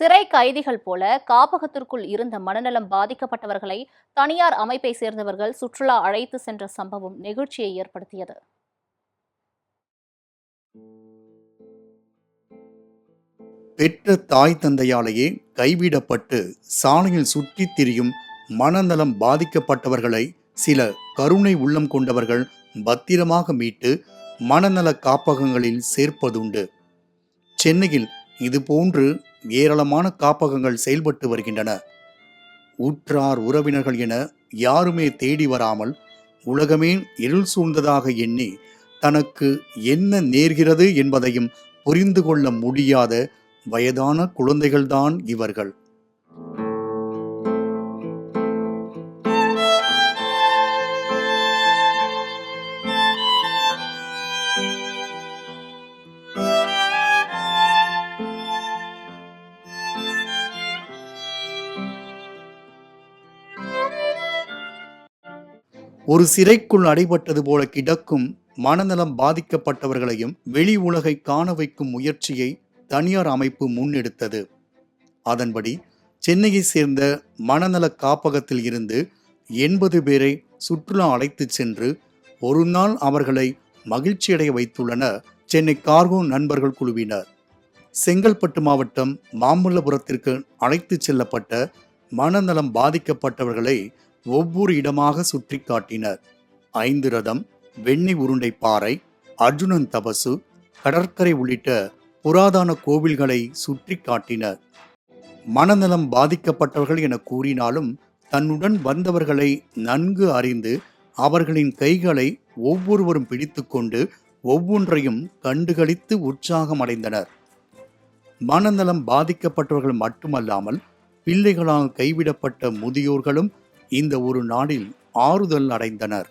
சிறை கைதிகள் போல காப்பகத்திற்குள் இருந்த மனநலம் பாதிக்கப்பட்டவர்களை தனியார் அமைப்பை சேர்ந்தவர்கள் சுற்றுலா அழைத்து சென்ற சம்பவம் நெகிழ்ச்சியை ஏற்படுத்தியது. பெற்ற தாய் தந்தையாலேயே கைவிடப்பட்டு சாலையில் சுற்றித் திரியும் மனநலம் பாதிக்கப்பட்டவர்களை சில கருணை உள்ளம் கொண்டவர்கள் பத்திரமாக மீட்டு மனநல காப்பகங்களில் சேர்ப்பதுண்டு. சென்னையில் இதுபோன்று ஏராளமான காப்பகங்கள் செயல்பட்டு வருகின்றன. உற்றார் உறவினர்கள் என யாருமே தேடி வராமல் உலகமே இருள் சூழ்ந்ததாக எண்ணி தனக்கு என்ன நேர்கிறது என்பதையும் புரிந்து கொள்ள முடியாத வயதான குழந்தைகள்தான் இவர்கள். ஒரு சிறைக்குள் அடைபட்டது போல கிடக்கும் மனநலம் பாதிக்கப்பட்டவர்களையும் வெளி உலகை காண வைக்கும் முயற்சியை தனியார் அமைப்பு முன்னெடுத்தது. அதன்படி சென்னையை சேர்ந்த மனநல காப்பகத்தில் இருந்து 80 பேரை சுற்றுலா அழைத்துச் சென்று ஒரு நாள் அவர்களை மகிழ்ச்சியடைய வைத்துள்ளனர் சென்னை கார்கோ நண்பர்கள் குழுவினர். செங்கல்பட்டு மாவட்டம் மாமல்லபுரத்திற்கு அழைத்துச் செல்லப்பட்ட மனநலம் பாதிக்கப்பட்டவர்களை ஒவ்வொரு இடமாக சுற்றி காட்டினர். 5 ரதம், வெண்ணெய் உருண்டை பாறை, அர்ஜுனன் தபசு, கடற்கரை உள்ளிட்ட புராதன கோவில்களை சுற்றி காட்டினர். மனநலம் பாதிக்கப்பட்டவர்கள் என கூறினாலும் தன்னுடன் வந்தவர்களை நன்கு அறிந்து அவர்களின் கைகளை ஒவ்வொருவரும் பிடித்து கொண்டு ஒவ்வொன்றையும் கண்டுகளித்து உற்சாகமடைந்தனர். மனநலம் பாதிக்கப்பட்டவர்கள் மட்டுமல்லாமல் பிள்ளைகளால் கைவிடப்பட்ட முதியோர்களும் இந்த ஒரு நாளில் ஆறுதல் அடைந்தனர்.